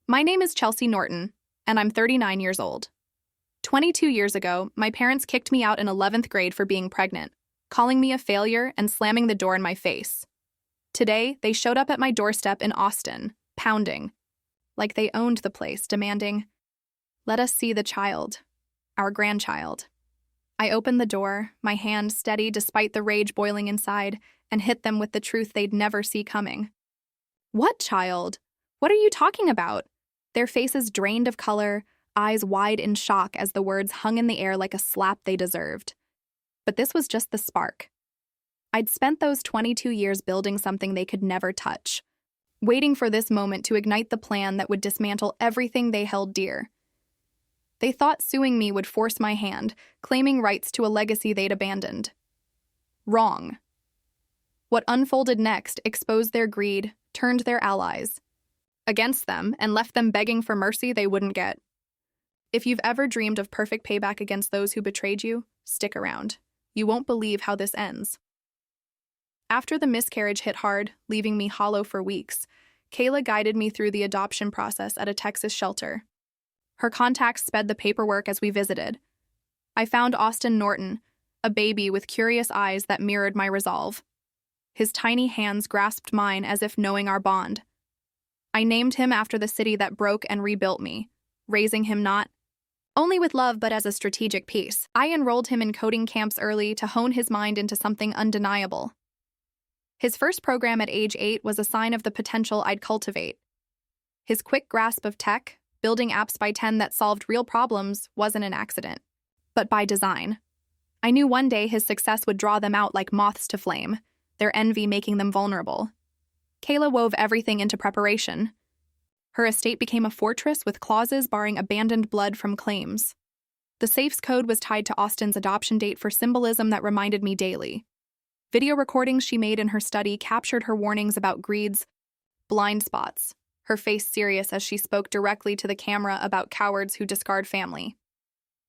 My name is Chelsea Norton, and I'm 39 years old. 22 years ago, my parents kicked me out in 11th grade for being pregnant, calling me a failure and slamming the door in my face. Today, they showed up at my doorstep in Austin, pounding, like they owned the place, demanding, "Let us see the child, our grandchild." I opened the door, my hand steady despite the rage boiling inside, and hit them with the truth they'd never see coming. "What child? What are you talking about?" Their faces drained of color, eyes wide in shock as the words hung in the air like a slap they deserved. But this was just the spark. I'd spent those 22 years building something they could never touch, waiting for this moment to ignite the plan that would dismantle everything they held dear. They thought suing me would force my hand, claiming rights to a legacy they'd abandoned. Wrong. What unfolded next exposed their greed, turned their allies against them, and left them begging for mercy they wouldn't get. If you've ever dreamed of perfect payback against those who betrayed you, stick around. You won't believe how this ends. After the miscarriage hit hard, leaving me hollow for weeks, Kayla guided me through the adoption process at a Texas shelter. Her contacts sped the paperwork as we visited. I found Austin Norton, a baby with curious eyes that mirrored my resolve. His tiny hands grasped mine as if knowing our bond. I named him after the city that broke and rebuilt me, raising him not only with love but as a strategic piece. I enrolled him in coding camps early to hone his mind into something undeniable. His first program at age 8 was a sign of the potential I'd cultivate. His quick grasp of tech, building apps by 10 that solved real problems, wasn't an accident, but by design. I knew one day his success would draw them out like moths to flame, their envy making them vulnerable. Kayla wove everything into preparation. Her estate became a fortress with clauses barring abandoned blood from claims. The safe's code was tied to Austin's adoption date for symbolism that reminded me daily. Video recordings she made in her study captured her warnings about greed's blind spots, her face serious as she spoke directly to the camera about cowards who discard family.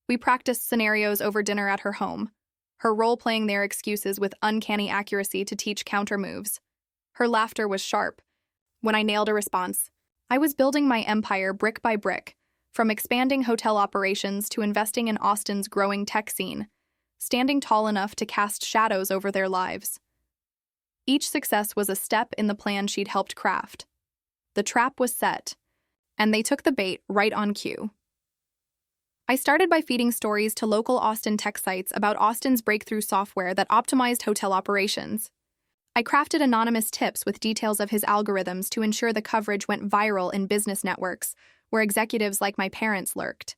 We practiced scenarios over dinner at her home, her role-playing their excuses with uncanny accuracy to teach counter-moves. Her laughter was sharp. When I nailed a response, I was building my empire brick by brick, from expanding hotel operations to investing in Austin's growing tech scene, standing tall enough to cast shadows over their lives. Each success was a step in the plan she'd helped craft. The trap was set, and they took the bait right on cue. I started by feeding stories to local Austin tech sites about Austin's breakthrough software that optimized hotel operations. I crafted anonymous tips with details of his algorithms to ensure the coverage went viral in business networks, where executives like my parents lurked.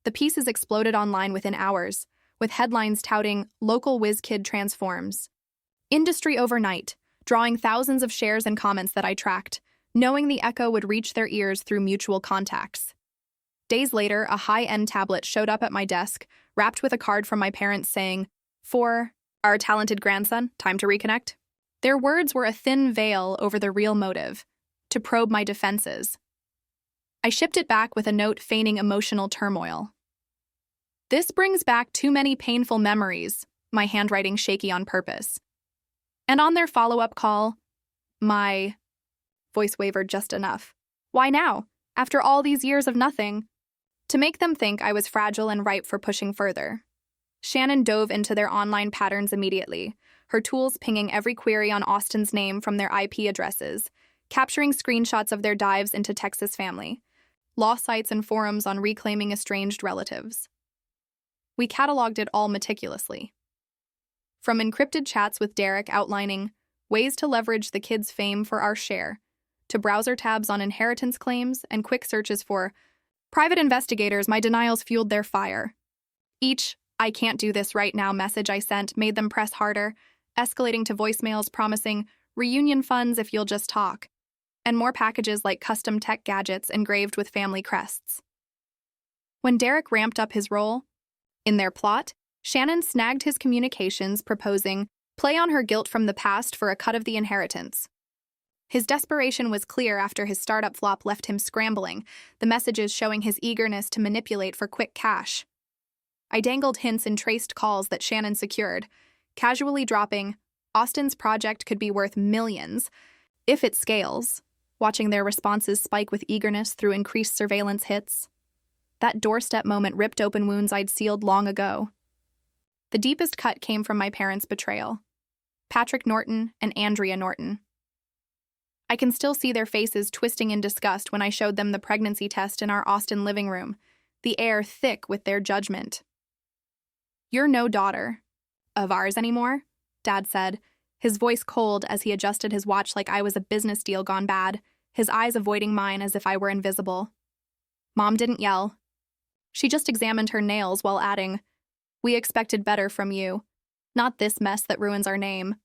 The pieces exploded online within hours, with headlines touting "local whiz kid transforms." Industry overnight, drawing thousands of shares and comments that I tracked, knowing the echo would reach their ears through mutual contacts. Days later, a high-end tablet showed up at my desk, wrapped with a card from my parents saying, "For our talented grandson, time to reconnect." Their words were a thin veil over the real motive, to probe my defenses. I shipped it back with a note feigning emotional turmoil. "This brings back too many painful memories," my handwriting shaky on purpose. And on their follow-up call, my voice wavered just enough. "Why now, after all these years of nothing?" To make them think I was fragile and ripe for pushing further. Shannon dove into their online patterns immediately, her tools pinging every query on Austin's name from their IP addresses, capturing screenshots of their dives into Texas family, law sites and forums on reclaiming estranged relatives. We cataloged it all meticulously. From encrypted chats with Derek outlining ways to leverage the kid's fame for our share, to browser tabs on inheritance claims and quick searches for private investigators, my denials fueled their fire. Each "I can't do this right now" message I sent made them press harder, escalating to voicemails promising reunion funds if you'll just talk, and more packages like custom tech gadgets engraved with family crests. When Derek ramped up his role in their plot, Shannon snagged his communications proposing play on her guilt from the past for a cut of the inheritance. His desperation was clear after his startup flop left him scrambling, the messages showing his eagerness to manipulate for quick cash. I dangled hints in traced calls that Shannon secured, casually dropping, "Austin's project could be worth millions, if it scales," watching their responses spike with eagerness through increased surveillance hits. That doorstep moment ripped open wounds I'd sealed long ago. The deepest cut came from my parents' betrayal. Patrick Norton and Andrea Norton. I can still see their faces twisting in disgust when I showed them the pregnancy test in our Austin living room, the air thick with their judgment. "You're no daughter of ours anymore," Dad said, his voice cold as he adjusted his watch like I was a business deal gone bad, his eyes avoiding mine as if I were invisible. Mom didn't yell. She just examined her nails while adding, "We expected better from you, not this mess that ruins our name."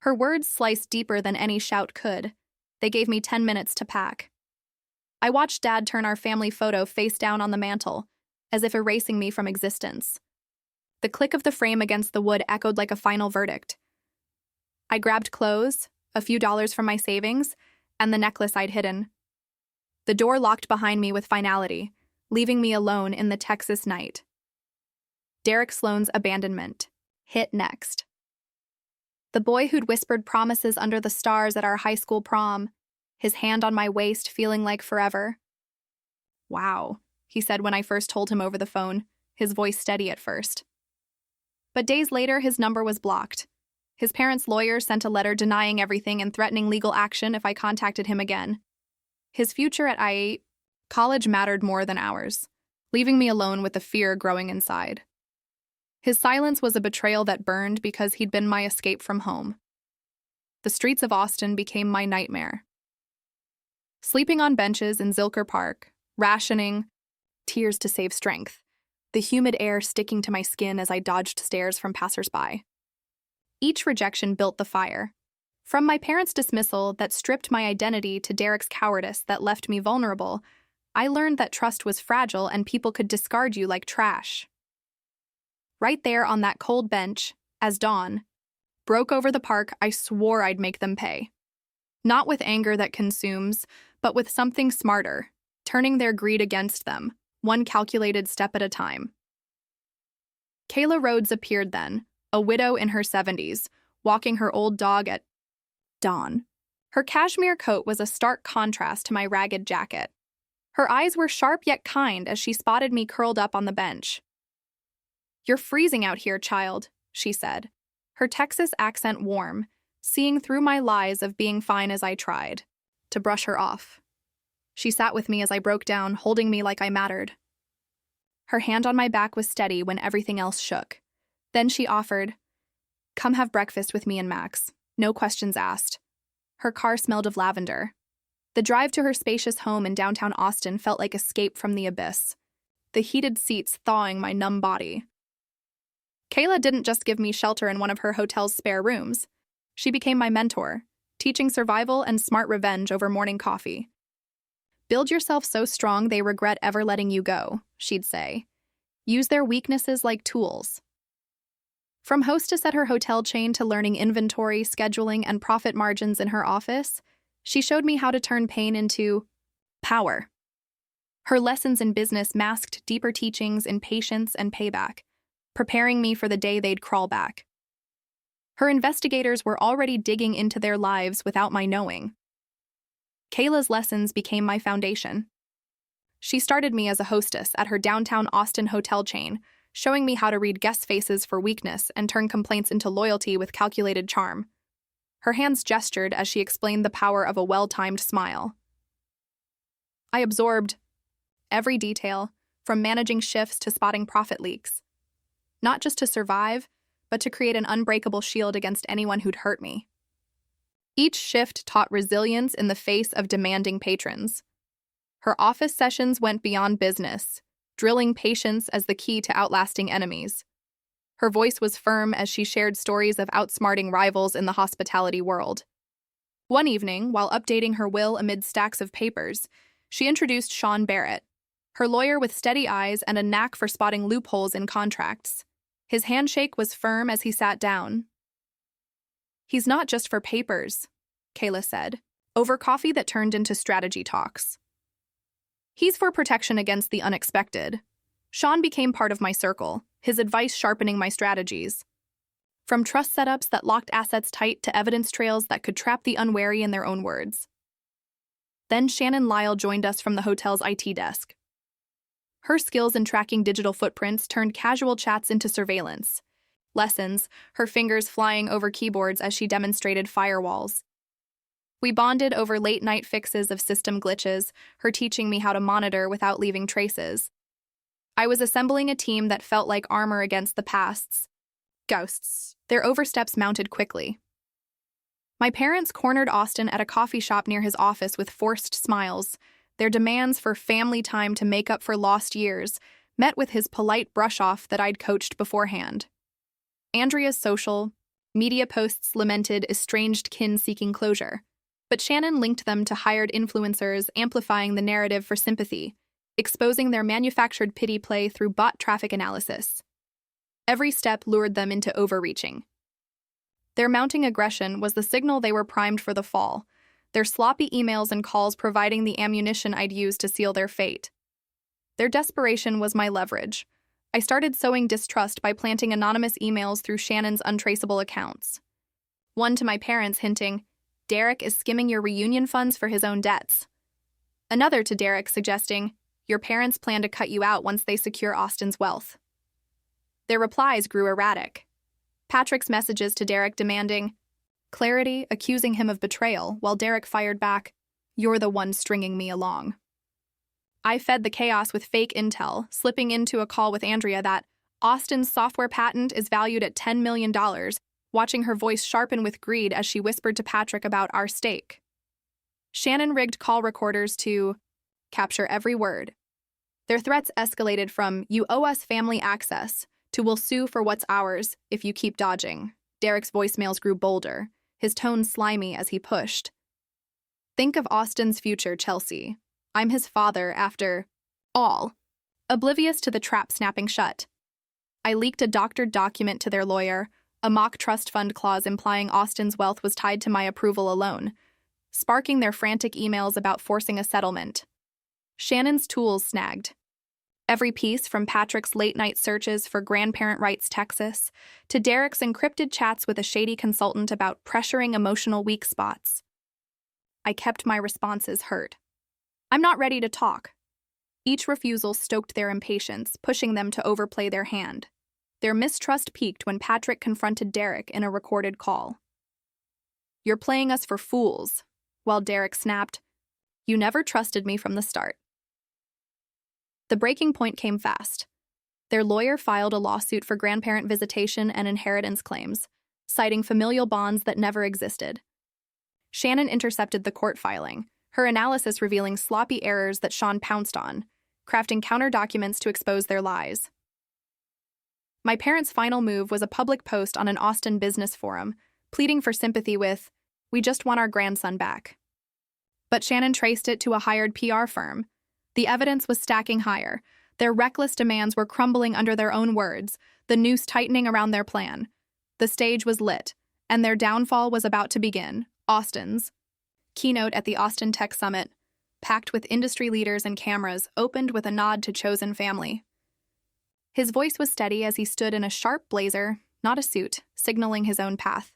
Her words sliced deeper than any shout could. They gave me 10 minutes to pack. I watched Dad turn our family photo face down on the mantel, as if erasing me from existence. The click of the frame against the wood echoed like a final verdict. I grabbed clothes, a few dollars from my savings, and the necklace I'd hidden. The door locked behind me with finality, leaving me alone in the Texas night. Derek Sloan's abandonment hit next. The boy who'd whispered promises under the stars at our high school prom, his hand on my waist feeling like forever. "Wow," he said when I first told him over the phone, his voice steady at first. But days later, his number was blocked. His parents' lawyer sent a letter denying everything and threatening legal action if I contacted him again. His future at I8, college mattered more than ours, leaving me alone with the fear growing inside. His silence was a betrayal that burned because he'd been my escape from home. The streets of Austin became my nightmare. Sleeping on benches in Zilker Park, rationing, tears to save strength, the humid air sticking to my skin as I dodged stares from passersby. Each rejection built the fire. From my parents' dismissal that stripped my identity to Derek's cowardice that left me vulnerable, I learned that trust was fragile and people could discard you like trash. Right there on that cold bench, as dawn broke over the park, I swore I'd make them pay. Not with anger that consumes, but with something smarter, turning their greed against them, one calculated step at a time. Kayla Rhodes appeared then, a widow in her 70s, walking her old dog at dawn. Her cashmere coat was a stark contrast to my ragged jacket. Her eyes were sharp yet kind as she spotted me curled up on the bench. "You're freezing out here, child," she said, her Texas accent warm, seeing through my lies of being fine as I tried to brush her off. She sat with me as I broke down, holding me like I mattered. Her hand on my back was steady when everything else shook. Then she offered, "Come have breakfast with me and Max. No questions asked." Her car smelled of lavender. The drive to her spacious home in downtown Austin felt like escape from the abyss, the heated seats thawing my numb body. Kayla didn't just give me shelter in one of her hotel's spare rooms. She became my mentor, teaching survival and smart revenge over morning coffee. "Build yourself so strong they regret ever letting you go," she'd say. "Use their weaknesses like tools." From hostess at her hotel chain to learning inventory, scheduling, and profit margins in her office, she showed me how to turn pain into power. Her lessons in business masked deeper teachings in patience and payback, preparing me for the day they'd crawl back. Her investigators were already digging into their lives without my knowing. Kayla's lessons became my foundation. She started me as a hostess at her downtown Austin hotel chain, showing me how to read guest faces for weakness and turn complaints into loyalty with calculated charm. Her hands gestured as she explained the power of a well-timed smile. I absorbed every detail, from managing shifts to spotting profit leaks. Not just to survive, but to create an unbreakable shield against anyone who'd hurt me. Each shift taught resilience in the face of demanding patrons. Her office sessions went beyond business, drilling patience as the key to outlasting enemies. Her voice was firm as she shared stories of outsmarting rivals in the hospitality world. One evening, while updating her will amid stacks of papers, she introduced Sean Barrett, her lawyer with steady eyes and a knack for spotting loopholes in contracts. His handshake was firm as he sat down. "He's not just for papers," Kayla said, over coffee that turned into strategy talks. "He's for protection against the unexpected." Sean became part of my circle, his advice sharpening my strategies. From trust setups that locked assets tight to evidence trails that could trap the unwary in their own words. Then Shannon Lyle joined us from the hotel's IT desk. Her skills in tracking digital footprints turned casual chats into surveillance lessons, her fingers flying over keyboards as she demonstrated firewalls. We bonded over late-night fixes of system glitches, her teaching me how to monitor without leaving traces. I was assembling a team that felt like armor against the past's ghosts. Their oversteps mounted quickly. My parents cornered Austin at a coffee shop near his office with forced smiles. Their demands for family time to make up for lost years met with his polite brush-off that I'd coached beforehand. Andrea's social media posts lamented estranged kin seeking closure, but Shannon linked them to hired influencers amplifying the narrative for sympathy, exposing their manufactured pity play through bot traffic analysis. Every step lured them into overreaching. Their mounting aggression was the signal they were primed for the fall, their sloppy emails and calls providing the ammunition I'd use to seal their fate. Their desperation was my leverage. I started sowing distrust by planting anonymous emails through Shannon's untraceable accounts. One to my parents hinting, "Derek is skimming your reunion funds for his own debts." Another to Derek suggesting, "Your parents plan to cut you out once they secure Austin's wealth." Their replies grew erratic. Patrick's messages to Derek demanding clarity, accusing him of betrayal, while Derek fired back, "You're the one stringing me along." I fed the chaos with fake intel, slipping into a call with Andrea that Austin's software patent is valued at $10 million, watching her voice sharpen with greed as she whispered to Patrick about our stake. Shannon rigged call recorders to capture every word. Their threats escalated from, "You owe us family access," to "We'll sue for what's ours if you keep dodging." Derek's voicemails grew bolder, his tone slimy as he pushed. "Think of Austin's future, Chelsea. I'm his father after all." Oblivious to the trap snapping shut. I leaked a doctored document to their lawyer, a mock trust fund clause implying Austin's wealth was tied to my approval alone, sparking their frantic emails about forcing a settlement. Shannon's tools snagged. Every piece from Patrick's late-night searches for Grandparent Rights Texas to Derek's encrypted chats with a shady consultant about pressuring emotional weak spots. I kept my responses hurt. "I'm not ready to talk." Each refusal stoked their impatience, pushing them to overplay their hand. Their mistrust peaked when Patrick confronted Derek in a recorded call. "You're playing us for fools," while Derek snapped, "You never trusted me from the start." The breaking point came fast. Their lawyer filed a lawsuit for grandparent visitation and inheritance claims, citing familial bonds that never existed. Shannon intercepted the court filing, her analysis revealing sloppy errors that Sean pounced on, crafting counter-documents to expose their lies. My parents' final move was a public post on an Austin business forum, pleading for sympathy with, "We just want our grandson back." But Shannon traced it to a hired PR firm. The evidence was stacking higher. Their reckless demands were crumbling under their own words, the noose tightening around their plan. The stage was lit, and their downfall was about to begin. Austin's keynote at the Austin Tech Summit, packed with industry leaders and cameras, opened with a nod to chosen family. His voice was steady as he stood in a sharp blazer, not a suit, signaling his own path.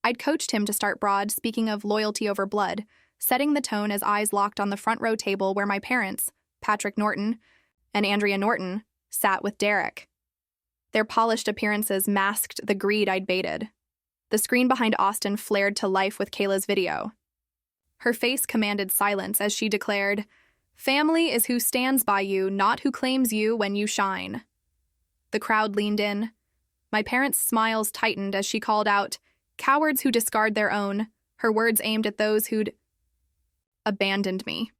I'd coached him to start broad, speaking of loyalty over blood, setting the tone as eyes locked on the front row table where my parents, Patrick Norton and Andrea Norton, sat with Derek. Their polished appearances masked the greed I'd baited. The screen behind Austin flared to life with Kayla's video. Her face commanded silence as she declared, "Family is who stands by you, not who claims you when you shine." The crowd leaned in. My parents' smiles tightened as she called out, "Cowards who discard their own," her words aimed at those who'd abandoned me.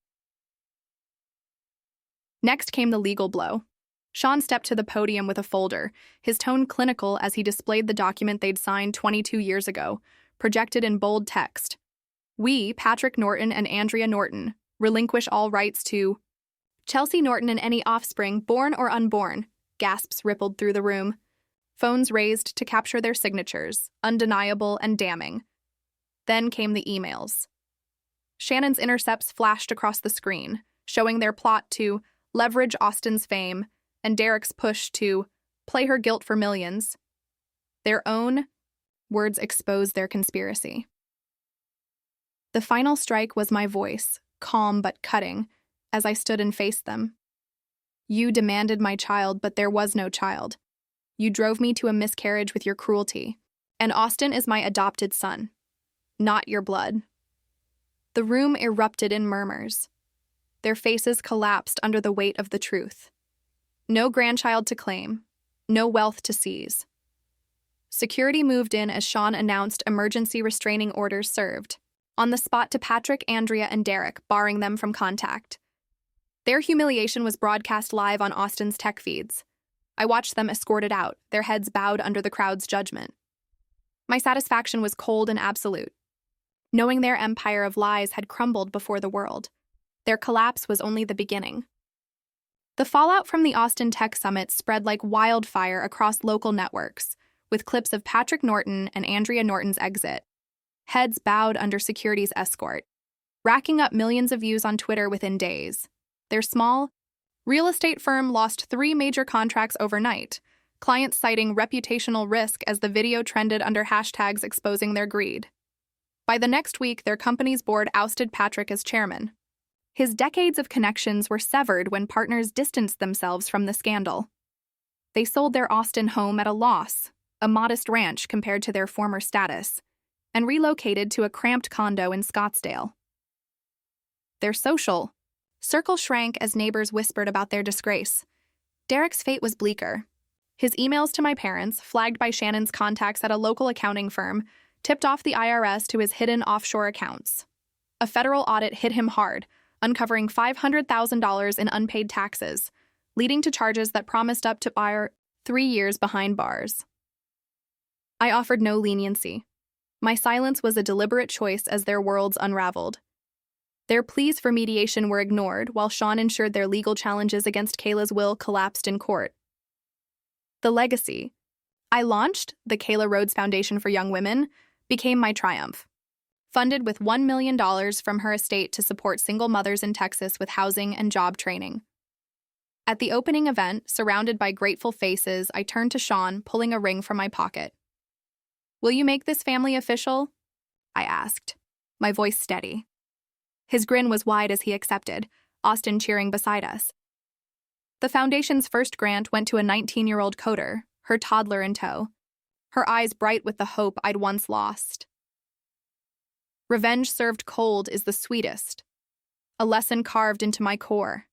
Next came the legal blow. Sean stepped to the podium with a folder, his tone clinical as he displayed the document they'd signed 22 years ago, projected in bold text. "We, Patrick Norton and Andrea Norton, relinquish all rights to Chelsea Norton and any offspring, born or unborn." Gasps rippled through the room. Phones raised to capture their signatures, undeniable and damning. Then came the emails. Shannon's intercepts flashed across the screen, showing their plot to leverage Austin's fame and Derek's push to play her guilt for millions. Their own words exposed their conspiracy. The final strike was my voice, calm but cutting, as I stood and faced them. You demanded my child, but there was no child. You drove me to a miscarriage with your cruelty, and Austin is my adopted son, not your blood. The room erupted in murmurs. Their faces collapsed under the weight of the truth. No grandchild to claim, no wealth to seize. Security moved in as Sean announced emergency restraining orders served, on the spot to Patrick, Andrea, and Derek, barring them from contact. Their humiliation was broadcast live on Austin's tech feeds. I watched them escorted out, their heads bowed under the crowd's judgment. My satisfaction was cold and absolute. Knowing their empire of lies had crumbled before the world, their collapse was only the beginning. The fallout from the Austin Tech Summit spread like wildfire across local networks, with clips of Patrick Norton and Andrea Norton's exit, heads bowed under security's escort, racking up millions of views on Twitter within days. Their small real estate firm lost 3 major contracts overnight, clients citing reputational risk as the video trended under hashtags exposing their greed. By the next week, their company's board ousted Patrick as chairman. His decades of connections were severed when partners distanced themselves from the scandal. They sold their Austin home at a loss, a modest ranch compared to their former status, and relocated to a cramped condo in Scottsdale. Their social circle shrank as neighbors whispered about their disgrace. Derek's fate was bleaker. His emails to my parents, flagged by Shannon's contacts at a local accounting firm, tipped off the IRS to his hidden offshore accounts. A federal audit hit him hard, uncovering $500,000 in unpaid taxes, leading to charges that promised up to 3 years behind bars. I offered no leniency. My silence was a deliberate choice as their worlds unraveled. Their pleas for mediation were ignored, while Sean ensured their legal challenges against Kayla's will collapsed in court. The legacy I launched, the Kayla Rhodes Foundation for Young Women, became my triumph. Funded with $1 million from her estate to support single mothers in Texas with housing and job training. At the opening event, surrounded by grateful faces, I turned to Sean, pulling a ring from my pocket. "Will you make this family official?" I asked, my voice steady. His grin was wide as he accepted, Austin cheering beside us. The foundation's first grant went to a 19-year-old coder, her toddler in tow, her eyes bright with the hope I'd once lost. Revenge served cold is the sweetest, a lesson carved into my core.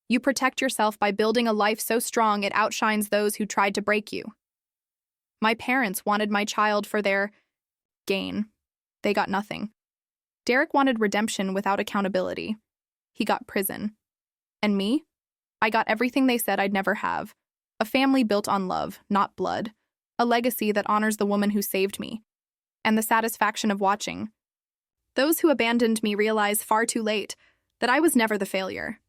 You protect yourself by building a life so strong it outshines those who tried to break you. My parents wanted my child for their gain. They got nothing. Derek wanted redemption without accountability. He got prison. And me? I got everything they said I'd never have. A family built on love, not blood. A legacy that honors the woman who saved me. And the satisfaction of watching those who abandoned me realize far too late that I was never the failure.